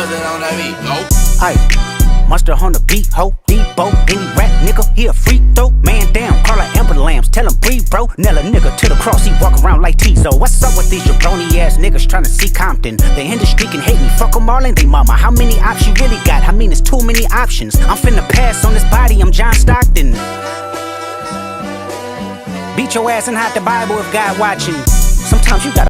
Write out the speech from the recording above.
Mustard on that beat, ho. Aye, mustard on the beat, ho. Debo, any rap nigga, he a free throw. Man down, call her Amber Lambs, tell him breathe, bro. Nail a nigga to the cross, he walk around like Tizo. What's up with these jabroni ass niggas tryna see Compton? The industry can hate me, fuck them all and they mama. How many options you really got? I mean, it's too many options. I'm finna pass on this body, I'm John Stockton. Beat your ass and hide the Bible if God watching. Sometimes you gotta